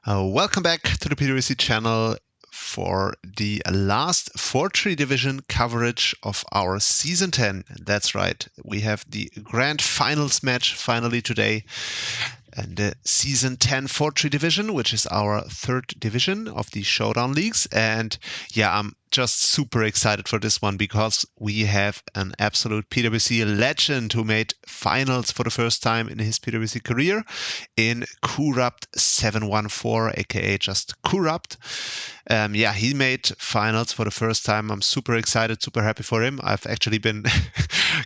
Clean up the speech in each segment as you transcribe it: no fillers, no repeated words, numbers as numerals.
Welcome back to the PwC channel for the last Fortree Division coverage of our Season 10. That's right, we have the Grand Finals match finally today. And the Season 10 Fortree Division, which is our third division of the Showdown Leagues. And yeah, I'm just super excited for this one because we have an absolute PwC legend who made finals for the first time in his PwC career in Kurupt 714, aka just Kurupt. Yeah, he made finals for the first time. I'm super excited, super happy for him. I've actually been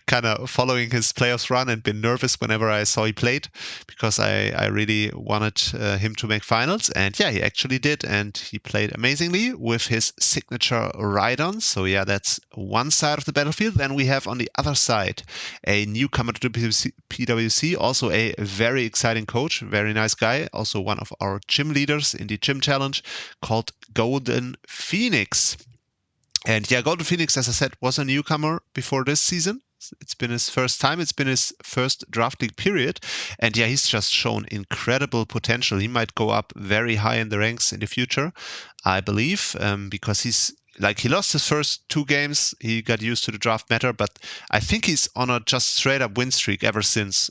kind of following his playoffs run and been nervous whenever I saw he played because I really wanted him to make finals. And yeah, he actually did. And he played amazingly with his signature Rhydon. So yeah, that's one side of the battlefield. Then we have on the other side a newcomer to PwC, also a very exciting coach, very nice guy, also one of our gym leaders in the gym challenge called GoldenPhoenix. And yeah, GoldenPhoenix, as I said, was a newcomer before this season. It's been his first time. It's been his first draft league period. And yeah, he's just shown incredible potential. He might go up very high in the ranks in the future, I believe, because he lost his first two games. He got used to the draft matter, but I think he's on a just straight up win streak ever since.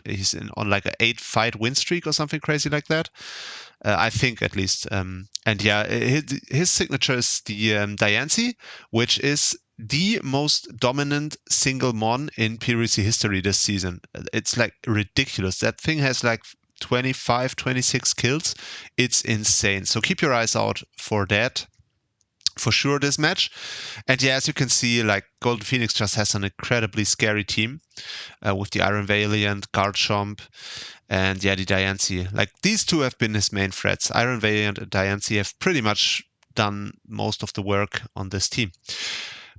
He's on like an 8-fight win streak or something crazy like that. I think at least. And yeah, his signature is the Diancie, which is the most dominant single mon in PwC history this season. It's like ridiculous. That thing has like 25, 26 kills. It's insane. So keep your eyes out for that. For sure, this match. And yeah, as you can see, like GoldenPhoenix just has an incredibly scary team with the Iron Valiant, Garchomp, and yeah, the Diancie. Like these two have been his main threats. Iron Valiant and Diancie have pretty much done most of the work on this team.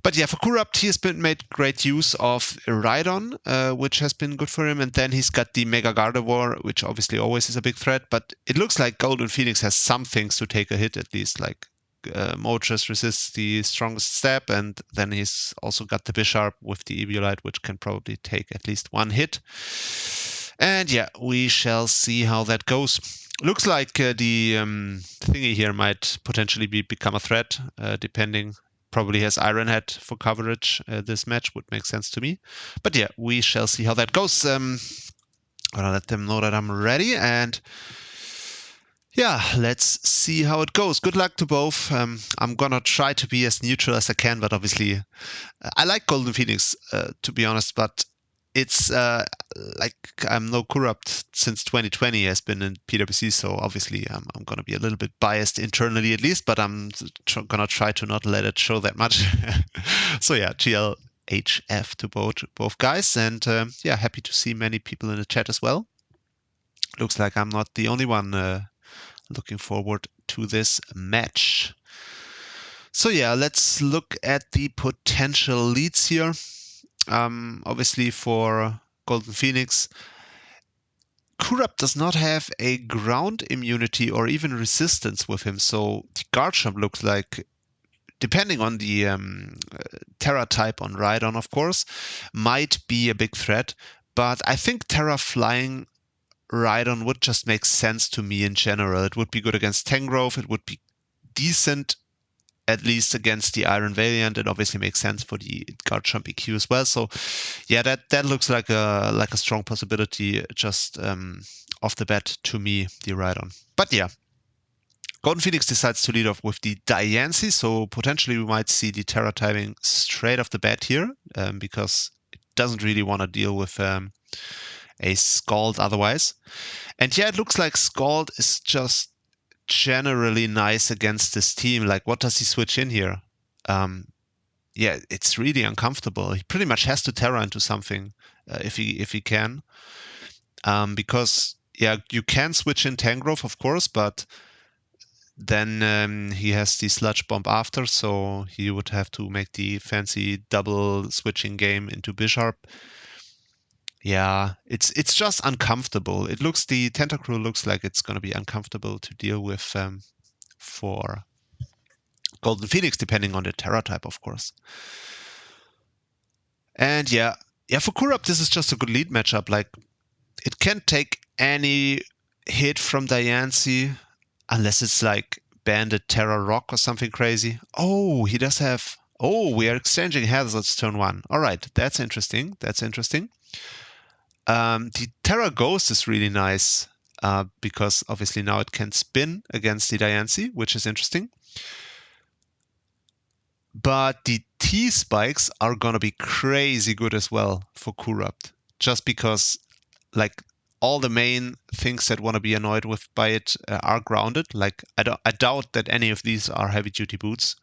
But yeah, for Kurupt, he has made great use of Rhydon, which has been good for him. And then he's got the Mega Gardevoir, which obviously always is a big threat. But it looks like GoldenPhoenix has some things to take a hit at least, like Moltres resists the strongest step, and then he's also got the Bisharp with the Eviolite, which can probably take at least one hit. And yeah, we shall see how that goes. Looks like the thingy here might potentially become a threat, depending. Probably has Iron Head for coverage. This match would make sense to me. But yeah, we shall see how that goes. I'll let them know that I'm ready, and yeah, let's see how it goes. Good luck to both. I'm gonna try to be as neutral as I can, but obviously, I like GoldenPhoenix, to be honest, but it's like I'm no Kurupt since 2020 has been in PwC, so obviously I'm gonna be a little bit biased internally at least, but I'm gonna try to not let it show that much. So yeah, GLHF to both guys, and yeah, happy to see many people in the chat as well. Looks like I'm not the only one looking forward to this match. So yeah, let's look at the potential leads here. Obviously for GoldenPhoenix, Kurupt does not have a ground immunity or even resistance with him, so the Garchomp looks like, depending on the Terra type on Rhydon, of course, might be a big threat. But I think Terra Flying Rhydon would just make sense to me in general. It would be good against Tangrowth. It would be decent, at least against the Iron Valiant. It obviously makes sense for the Garchomp EQ as well. So yeah, that looks like a strong possibility just off the bat to me, the Rhydon. But yeah, GoldenPhoenix decides to lead off with the Diancie, so potentially we might see the Terra typing straight off the bat here, because it doesn't really want to deal with a Scald otherwise. And yeah, it looks like Scald is just generally nice against this team. Like, what does he switch in here? Yeah, it's really uncomfortable. He pretty much has to Terra into something if he can. Because yeah, you can switch in Tangrowth, of course, but then he has the Sludge Bomb after, so he would have to make the fancy double switching game into Bisharp. Yeah, it's just uncomfortable. The Tentacruel looks like it's going to be uncomfortable to deal with for GoldenPhoenix, depending on the Terra type, of course. And yeah, for Kurupt, this is just a good lead matchup. Like, it can take any hit from Diancie. Unless it's like Bandit Terra Rock or something crazy. Oh, he does have... Oh, we are exchanging hazards turn 1. All right, that's interesting. That's interesting. The Terra Ghost is really nice because obviously now it can spin against the Diancie, which is interesting. But the T-spikes are going to be crazy good as well for Kurupt. Just because like all the main things that want to be annoyed with by it are grounded. Like I doubt that any of these are heavy duty boots.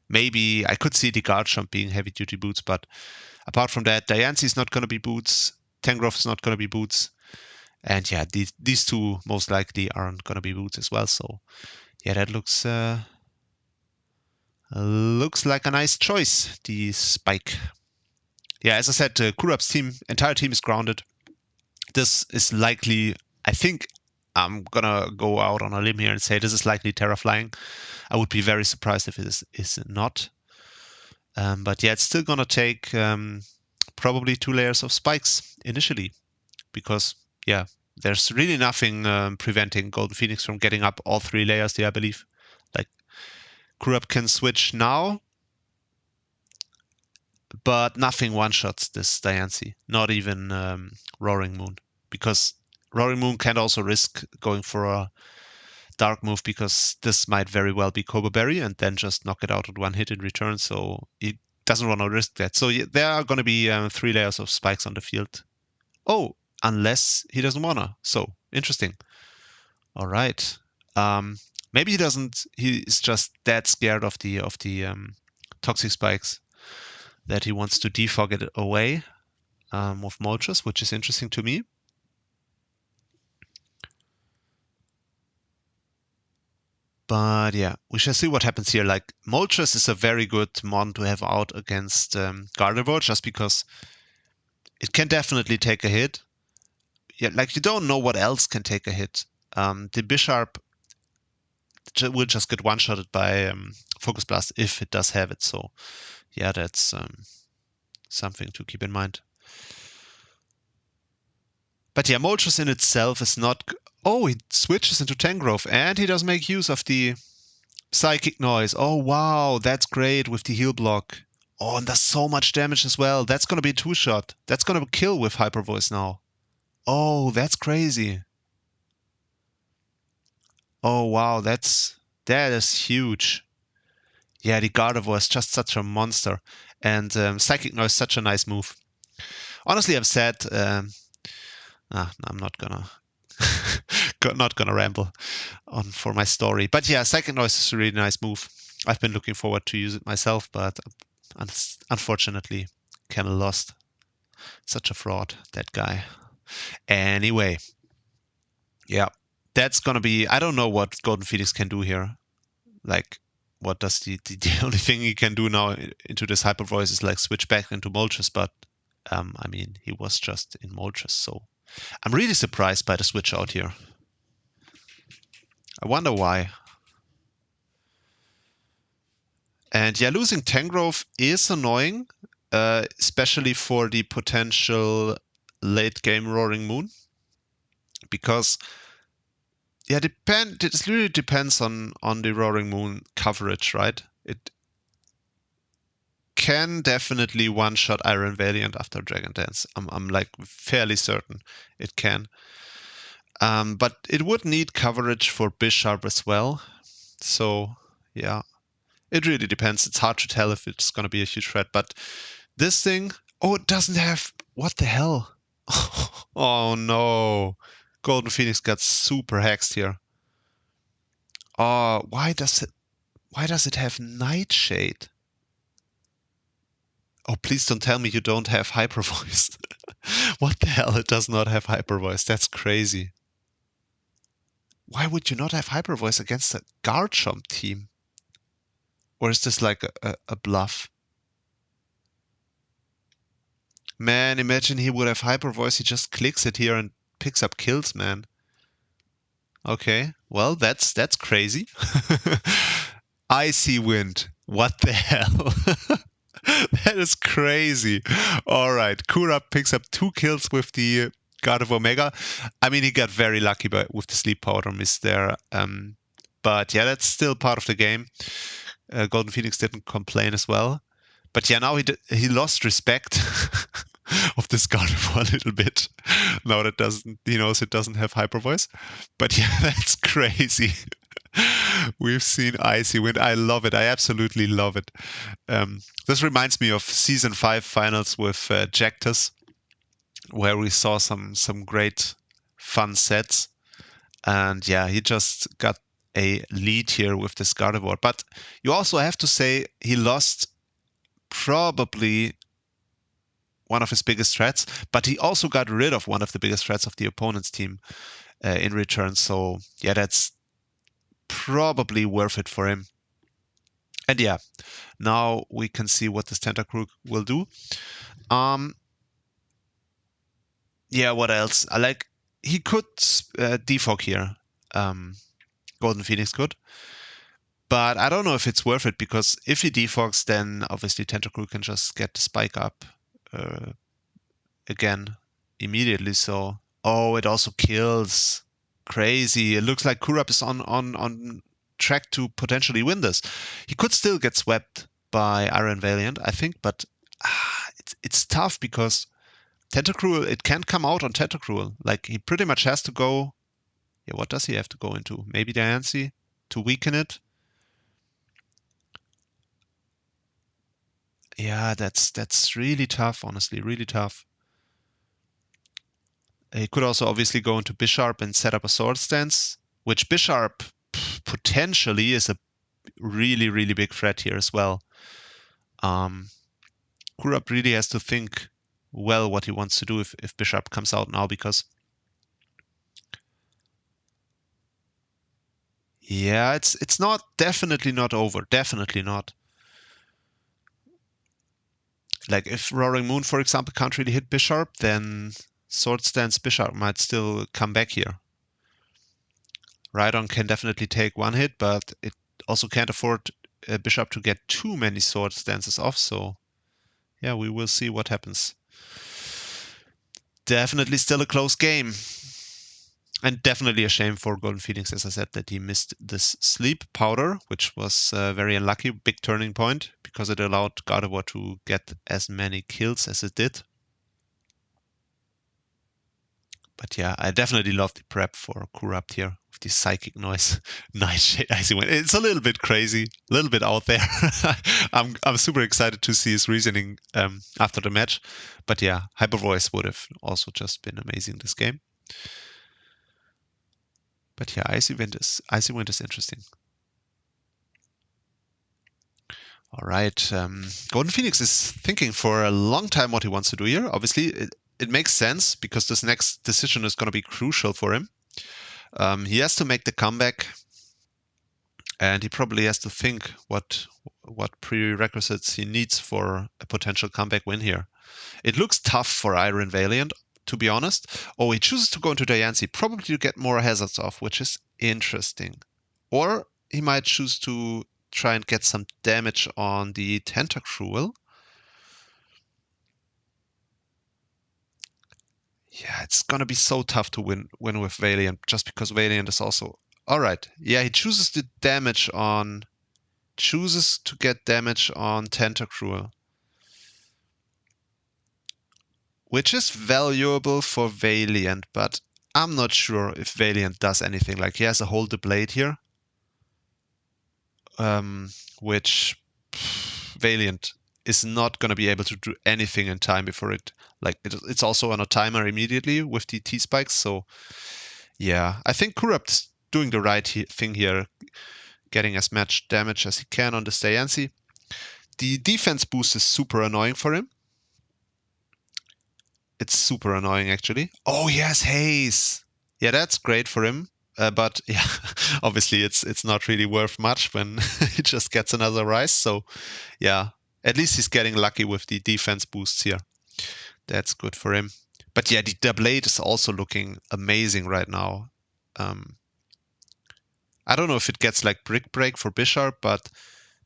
Maybe I could see the guard jump being heavy duty boots, but apart from that, Diancie is not going to be boots. Tangrowth is not going to be boots. And yeah, these two most likely aren't going to be boots as well. So yeah, that looks like a nice choice, the spike. Yeah, as I said, Kurupt's entire team is grounded. This is likely, I think I'm gonna go out on a limb here and say this is likely Terra Flying. I would be very surprised if it is not. But yeah, it's still gonna take probably 2 layers of spikes initially, because yeah, there's really nothing preventing GoldenPhoenix from getting up all 3 layers here, I believe. Like Kurupt can switch now, but nothing one-shots this Diancie, not even Roaring Moon, because Roaring Moon can also risk going for a dark move, because this might very well be Cobra Berry and then just knock it out with 1 hit in return, so he doesn't want to risk that. So there are going to be 3 layers of spikes on the field. Oh, unless he doesn't wanna. So interesting. All right. Maybe he doesn't. He's just that scared of the toxic spikes that he wants to defog it away with Moltres, which is interesting to me. But yeah, we shall see what happens here. Like, Moltres is a very good mon to have out against Gardevoir, just because it can definitely take a hit. Yeah, like you don't know what else can take a hit. The Bisharp will just get one-shotted by Focus Blast if it does have it. So yeah, that's something to keep in mind. But yeah, Moltres in itself is not... Oh, he switches into Tangrowth, and he does make use of the Psychic Noise. Oh, wow, that's great with the heal block. Oh, and does so much damage as well. That's going to be a 2-shot. That's going to kill with Hyper Voice now. Oh, that's crazy. Oh, wow, that is huge. Yeah, the Gardevoir is just such a monster. And Psychic Noise is such a nice move. Honestly, I'm sad... I'm not gonna ramble on for my story. But yeah, Psychic Noise is a really nice move. I've been looking forward to use it myself, but unfortunately, kind of lost. Such a fraud, that guy. Anyway, yeah, that's gonna be... I don't know what GoldenPhoenix can do here. Like, what does the only thing he can do now into this Hyper Voice is like switch back into Moltres, but I mean, he was just in Moltres, so I'm really surprised by the switch out here. I wonder why. And yeah, losing Tangrowth is annoying, especially for the potential late game Roaring Moon. Because yeah, it really depends on the Roaring Moon coverage, right? It can definitely one-shot Iron Valiant after Dragon Dance. I'm like fairly certain it can. But it would need coverage for Bisharp as well. So yeah, it really depends. It's hard to tell if it's going to be a huge threat. But this thing, oh, it doesn't have... What the hell? Oh no. GoldenPhoenix got super hexed here. Oh, why does it have Nightshade? Oh, please don't tell me you don't have Hyper Voice. What the hell? It does not have Hyper Voice. That's crazy. Why would you not have Hyper Voice against a Garchomp team? Or is this like a bluff? Man, imagine he would have Hyper Voice. He just clicks it here and picks up kills, man. Okay, well, that's crazy. Icy Wind. What the hell? That is crazy. All right, Kurupt picks up 2 kills with the God of Omega. I mean, he got very lucky with the sleep powder miss there. But yeah, that's still part of the game. GoldenPhoenix didn't complain as well. But yeah, now he lost respect of this Gardevoir a little bit. Now that he knows it doesn't have hyper voice. But yeah, that's crazy. We've seen Icy win. I love it. I absolutely love it. This reminds me of season 5 finals with Jactus, where we saw some great fun sets. And yeah, he just got a lead here with this Gardevoir. But you also have to say he lost probably one of his biggest threats, but he also got rid of one of the biggest threats of the opponent's team in return. So yeah, that's probably worth it for him. And yeah, now we can see what this Tentacruel will do. Yeah, what else? He could defog here. GoldenPhoenix could. But I don't know if it's worth it, because if he defogs, then obviously Tentacruel can just get the spike up again immediately. So, oh, it also kills. Crazy. It looks like Kurupt is on track to potentially win this. He could still get swept by Iron Valiant, I think, but it's tough because Tentacruel, it can't come out on Tentacruel. Like, he pretty much has to go. Yeah, what does he have to go into? Maybe Diancie to weaken it. Yeah, that's really tough, honestly, really tough. He could also obviously go into Bisharp and set up a sword stance, which Bisharp potentially is a really, really big threat here as well. Kurupt really has to think well what he wants to do if Bisharp comes out now, because yeah, it's definitely not over. Definitely not. Like, if Roaring Moon, for example, can't really hit Bisharp, then Sword Stance Bisharp might still come back here. Rhydon can definitely take one hit, but it also can't afford Bisharp to get too many Sword Stances off, so yeah, we will see what happens. Definitely still a close game. And definitely a shame for GoldenPhoenix, as I said, that he missed this sleep powder, which was very unlucky, big turning point, because it allowed Gardevoir to get as many kills as it did. But yeah, I definitely love the prep for Kurupt here with the psychic noise. Nightshade Icy Wind. It's a little bit crazy, a little bit out there. I'm super excited to see his reasoning after the match. But yeah, Hyper Voice would have also just been amazing this game. But yeah, Icy Wind is interesting. All right, GoldenPhoenix is thinking for a long time what he wants to do here. Obviously, it makes sense because this next decision is going to be crucial for him. He has to make the comeback, and he probably has to think what prerequisites he needs for a potential comeback win here. It looks tough for Iron Valiant, to be honest. Oh, he chooses to go into Diancie, probably to get more hazards off, which is interesting. Or he might choose to try and get some damage on the Tentacruel. Yeah, it's gonna be so tough to win with Valiant, just because Valiant is also... Alright, yeah, he chooses to get damage on Tentacruel, which is valuable for Valiant, but I'm not sure if Valiant does anything. Like, he has a Hold the Blade here, which Valiant is not going to be able to do anything in time before it. Like, it's also on a timer immediately with the T-Spikes, so yeah. I think Kurupt's doing the right thing here, getting as much damage as he can on this Diancie. The defense boost is super annoying for him. It's super annoying, actually. Oh, yes, Haze. Yeah, that's great for him. But yeah, obviously it's not really worth much when he just gets another rise. So yeah, at least he's getting lucky with the defense boosts here. That's good for him. But yeah, the blade is also looking amazing right now. I don't know if it gets like Brick Break for Bisharp, but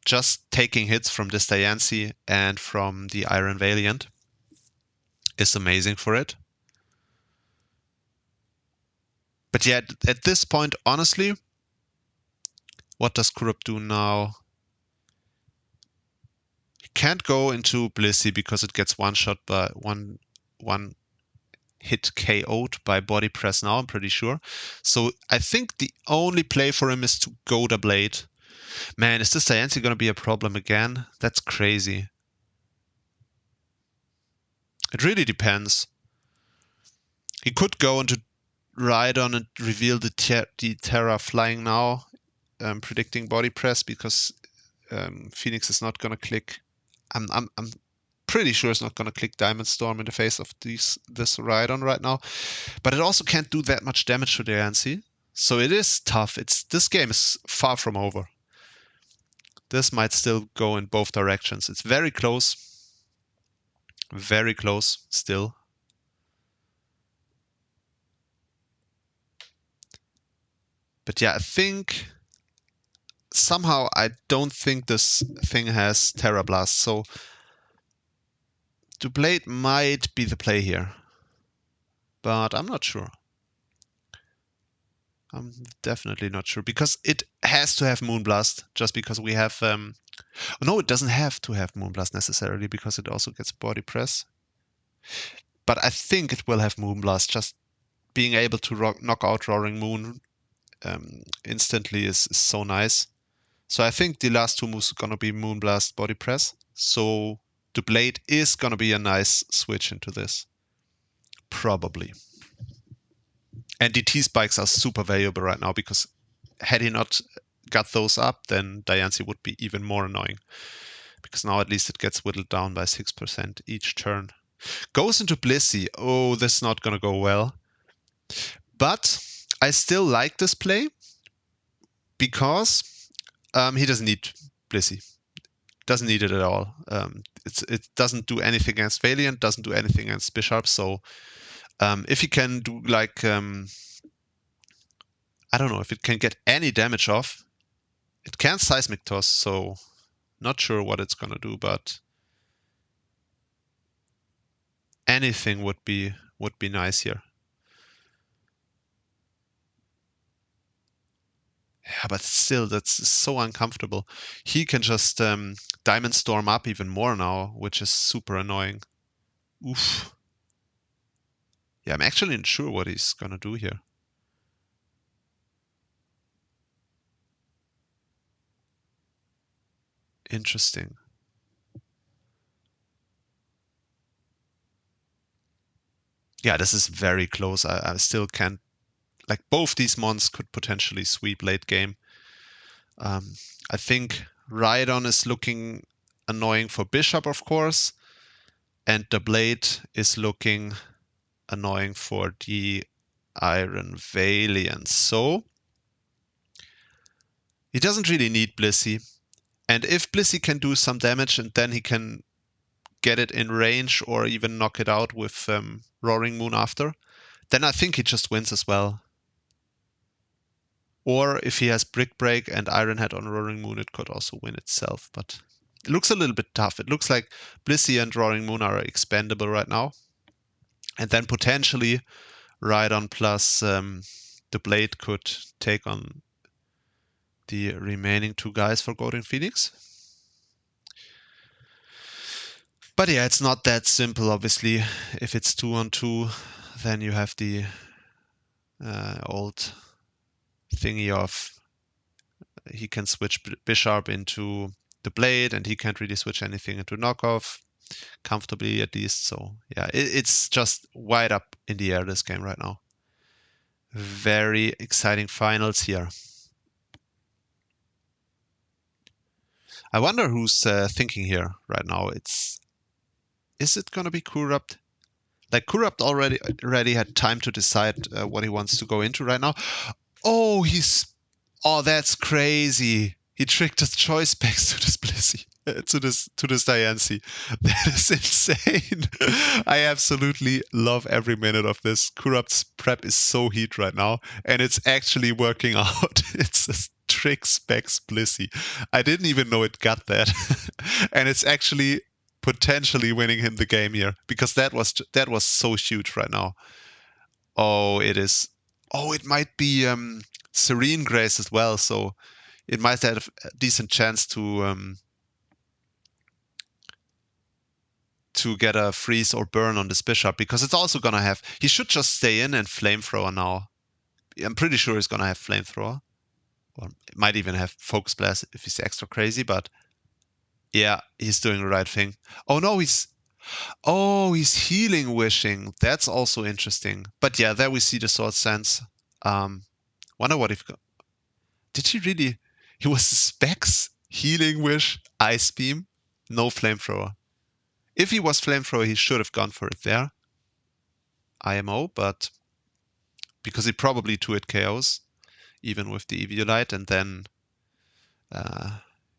just taking hits from this Diancie and from the Iron Valiant is amazing for it. But yeah, at this point, honestly, What does Kurupt do now? He can't go into Blissey because it gets one shot by one hit KO'd by body press now, I'm pretty sure. So I think the only play for him is to go the blade. Man, is this Diancie going to be a problem again? That's crazy. It really depends. He could go into Rhydon and reveal the Terra flying now, predicting body press because Phoenix is not going to click. I'm pretty sure it's not going to click Diamond Storm in the face of this Rhydon right now. But it also can't do that much damage to Diancie. So it is tough. This game is far from over. This might still go in both directions. It's very close. Very close still. But yeah, I think somehow I don't think this thing has Terra Blast. So the blade might be the play here. But I'm not sure. I'm definitely not sure because it has to have Moonblast just because we have no, it doesn't have to have Moonblast necessarily because it also gets body press. But I think it will have Moonblast. Just being able to knock out Roaring Moon instantly is so nice. So I think the last two moves are going to be Moonblast, body press. So the blade is going to be a nice switch into this. Probably. And DT spikes are super valuable right now because had he not got those up, then Diancie would be even more annoying. Because now at least it gets whittled down by 6% each turn. Goes into Blissey. Oh, this is not going to go well. But I still like this play because he doesn't need Blissey. Doesn't need it at all. It doesn't do anything against Valiant, doesn't do anything against Bishop. So if he can do like, I don't know, if it can get any damage off, it can Seismic Toss. So not sure what it's going to do, but anything would be nice here. Yeah, but still, that's so uncomfortable. He can just Diamond Storm up even more now, which is super annoying. Oof. Yeah, I'm actually not sure what he's gonna do here. Interesting. Yeah, this is very close. I still can't... Like, both these mons could potentially sweep late game. I think Rhydon is looking annoying for Bishop, of course. And the Blade is looking annoying for the Iron Valiant. So he doesn't really need Blissey. And if Blissey can do some damage and then he can get it in range or even knock it out with Roaring Moon after, then I think he just wins as well. Or if he has Brick Break and Iron Head on Roaring Moon, it could also win itself. But it looks a little bit tough. It looks like Blissey and Roaring Moon are expendable right now. And then potentially Rhydon plus the Blade could take on the remaining two guys for GoldenPhoenix. But yeah, it's not that simple, obviously. If it's 2-on-2, then you have the old thingy of he can switch Bishop into the Blade and he can't really switch anything into knockoff comfortably at least. So yeah, it's just wide up in the air this game right now. Very exciting finals here. I wonder who's thinking here right now. Is it gonna be Kurupt? Like Kurupt already had time to decide what he wants to go into right now. Oh, that's crazy. He tricked his choice specs to this Blissey, to this Diancie. That is insane. I absolutely love every minute of this. Kurupt's prep is so heat right now, and it's actually working out. It's a trick specs Blissey. I didn't even know it got that, and it's actually potentially winning him the game here because that was so huge right now. Oh, it is. Oh, it might be Serene Grace as well. So it might have a decent chance to get a freeze or burn on this bishop, because it's also gonna have, he should just stay in and flamethrower now. I'm pretty sure he's gonna have flamethrower, or it might even have focus blast if he's extra crazy, but yeah, he's doing the right thing. Oh no, he's healing wishing. That's also interesting. But yeah, there we see the sword sense. Wonder what if, did he really, he was specs, healing wish, ice beam, no flamethrower. If he was flamethrower, he should have gone for it there. IMO, but because he probably 2-hit KOs, even with the Eviolite, and then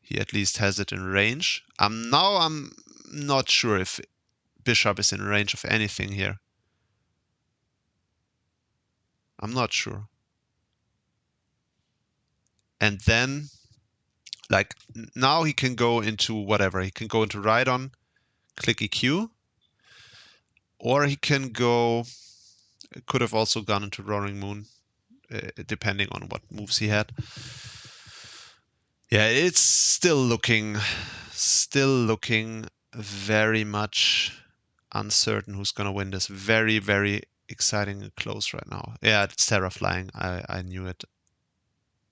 he at least has it in range. I'm not sure if Bishop is in range of anything here. I'm not sure. And then, like, now he can go into whatever. He can go into Rhydon, click EQ, or he can go, could have also gone into Roaring Moon, depending on what moves he had. Yeah, it's still looking very much uncertain who's gonna win this. Very, very exciting and close right now. Yeah, it's Terra flying. I knew it.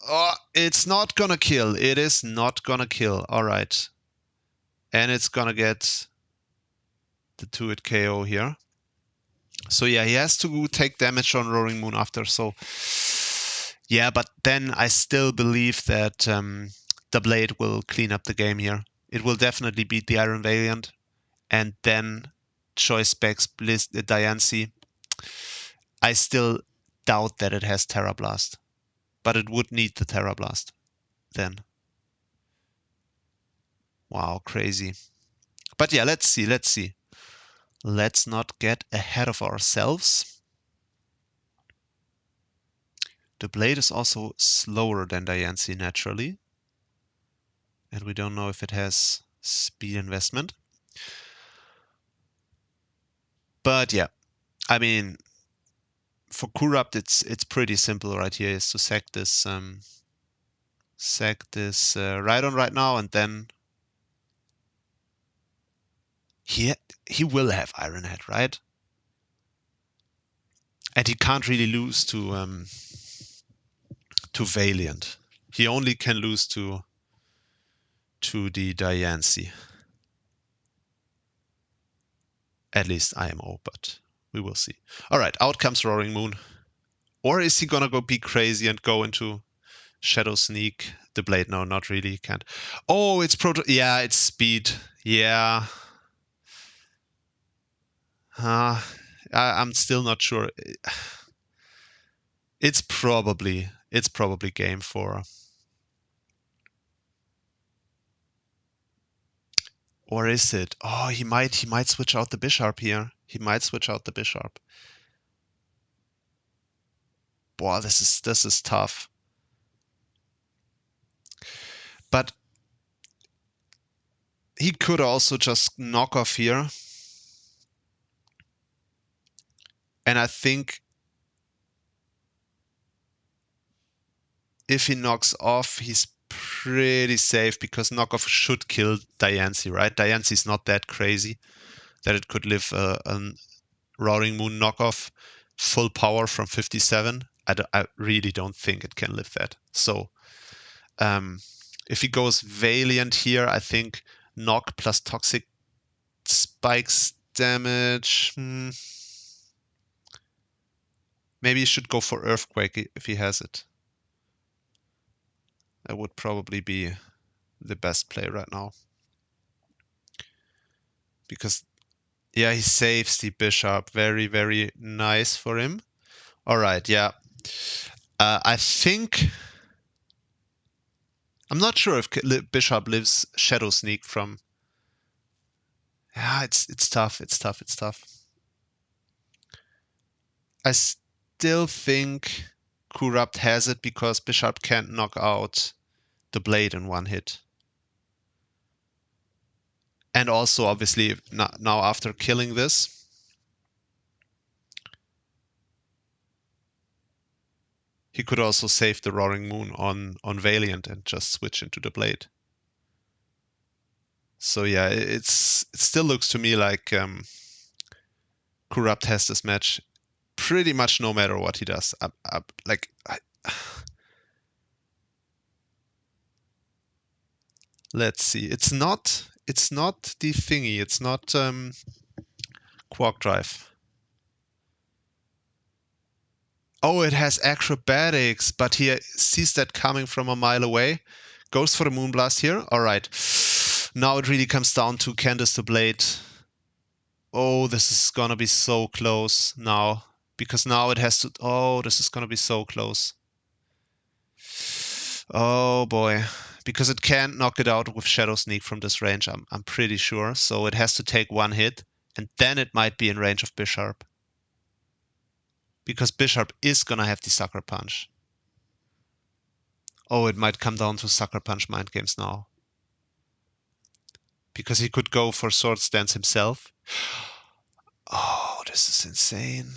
Oh, it's not gonna kill. It is not gonna kill. All right. And it's gonna get the 2-hit KO here. So yeah, he has to take damage on Roaring Moon after. So yeah, but then I still believe that the Blade will clean up the game here. It will definitely beat the Iron Valiant, and then choice specs Bliss Diancie. I still doubt that it has Terra Blast, but it would need the Terra Blast then. Wow, crazy. But yeah, let's see. Let's not get ahead of ourselves. The Blade is also slower than Diancie naturally, and we don't know if it has speed investment. But yeah, I mean, for Kurupt, it's pretty simple right here. Is to sack this Rhydon right now, and then he will have Iron Head, right? And he can't really lose to Valiant. He only can lose to the Diancie. At least IMO, but we will see. All right, out comes Roaring Moon. Or is he gonna go be crazy and go into Shadow Sneak? The Blade? No, not really. Can't. Oh, it's yeah, it's speed. Yeah. I'm still not sure. It's probably game for. Or is it? Oh, he might switch out the Bishop here. He might switch out the Bishop. Boy, this is tough. But he could also just knock off here. And I think if he knocks off, he's pretty safe, because knockoff should kill Diancie, right? Diancie's not that crazy that it could live a Roaring Moon knockoff full power from 57. I really don't think it can live that. So if he goes Valiant here, I think knock plus toxic spikes damage. Maybe he should go for Earthquake if he has it. That would probably be the best play right now. Because, yeah, he saves the Bishop. Very, very nice for him. All right, yeah. I think... I'm not sure if Bishop lives Shadow Sneak from... Yeah, it's tough. It's tough. I still think Kurupt has it, because Bishop can't knock out the Blade in one hit. And also, obviously, now after killing this, He could also save the Roaring Moon on Valiant and just switch into the Blade. So yeah, it still looks to me like Kurupt has this match pretty much no matter what he does. Let's see. It's not the thingy. It's not Quark Drive. Oh, it has acrobatics, but he sees that coming from a mile away. Goes for the Moonblast here. All right. Now it really comes down to Candace the Blade. Oh, this is gonna be so close now. Because now it has to... Oh, this is gonna be so close. Oh boy. Because it can't knock it out with Shadow Sneak from this range, I'm pretty sure. So it has to take one hit, and then it might be in range of Bisharp. Because Bisharp is gonna have the Sucker Punch. Oh, it might come down to Sucker Punch Mind Games now. Because he could go for Swords Dance himself. Oh, this is insane.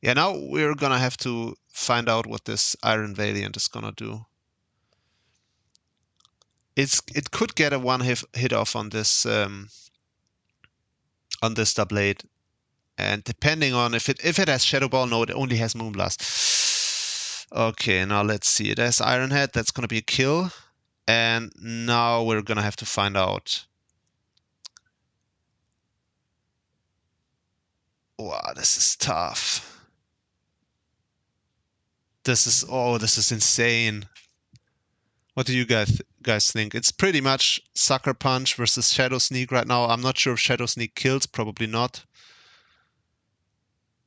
Yeah, now we're gonna have to find out what this Iron Valiant is gonna do. It could get a one hit off on this double eight, and depending on if it has Shadow Ball, no, it only has Moonblast. Okay, now let's see. It has Iron Head. That's gonna be a kill, and now we're gonna have to find out. Wow, this is tough. This is insane. What do you guys think? It's pretty much Sucker Punch versus Shadow Sneak right now. I'm not sure if Shadow Sneak kills, probably not.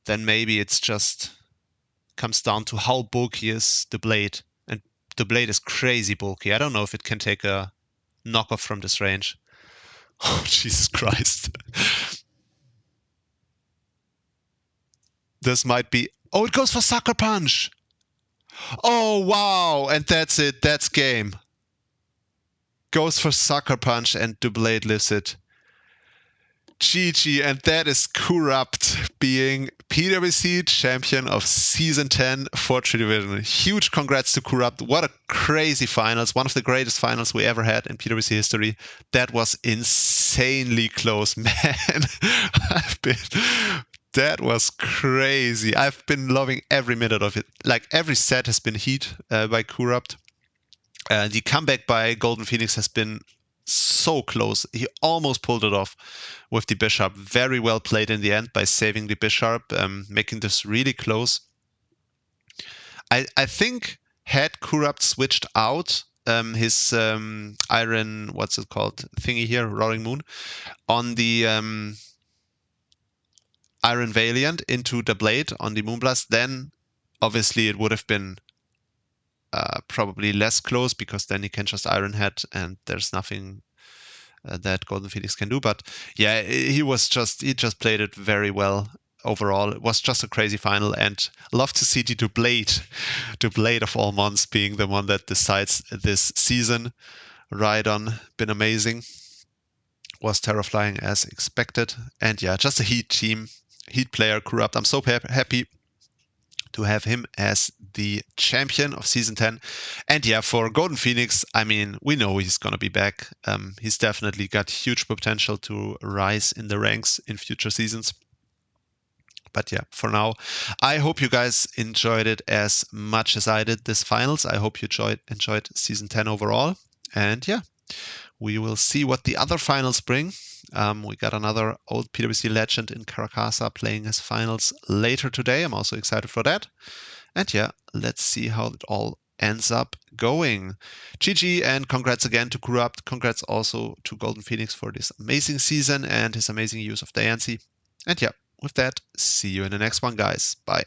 Then maybe it's just comes down to how bulky is the Blade. And the Blade is crazy bulky. I don't know if it can take a knockoff from this range. Oh, Jesus Christ. This might be... Oh, it goes for Sucker Punch! Oh, wow! And that's it. That's game. Goes for Sucker Punch and the Blade lives it. GG, and that is Kurupt being PwC champion of Season 10 Fortree Division. Huge congrats to Kurupt. What a crazy finals. One of the greatest finals we ever had in PwC history. That was insanely close, man. That was crazy. I've been loving every minute of it. Like, every set has been heat by Kurupt. The comeback by GoldenPhoenix has been so close. He almost pulled it off with the Bisharp. Very well played in the end by saving the Bisharp, making this really close. I think had Kurupt switched out his Iron, what's it called, thingy here, Roaring Moon, on the Iron Valiant into the Blade on the Moonblast, then obviously it would have been probably less close, because then he can just Iron Head and there's nothing that GoldenPhoenix can do. But yeah, he just played it very well overall. It was just a crazy final, and love to see the Blade of all mons being the one that decides this season. Rhydon been amazing. Was Terraflying as expected, and yeah, just a heat team, heat player, Kurupt. I'm so happy to have him as the champion of Season 10. And yeah, for GoldenPhoenix, I mean, we know he's going to be back. He's definitely got huge potential to rise in the ranks in future seasons. But yeah, for now, I hope you guys enjoyed it as much as I did this finals. I hope you enjoyed Season 10 overall. And yeah, we will see what the other finals bring. We got another old PwC legend in Caracasa playing his finals later today. I'm also excited for that. And yeah, let's see how it all ends up going. GG, and congrats again to Kurupt. Congrats also to GoldenPhoenix for this amazing season and his amazing use of Diancie. And yeah, with that, see you in the next one, guys. Bye.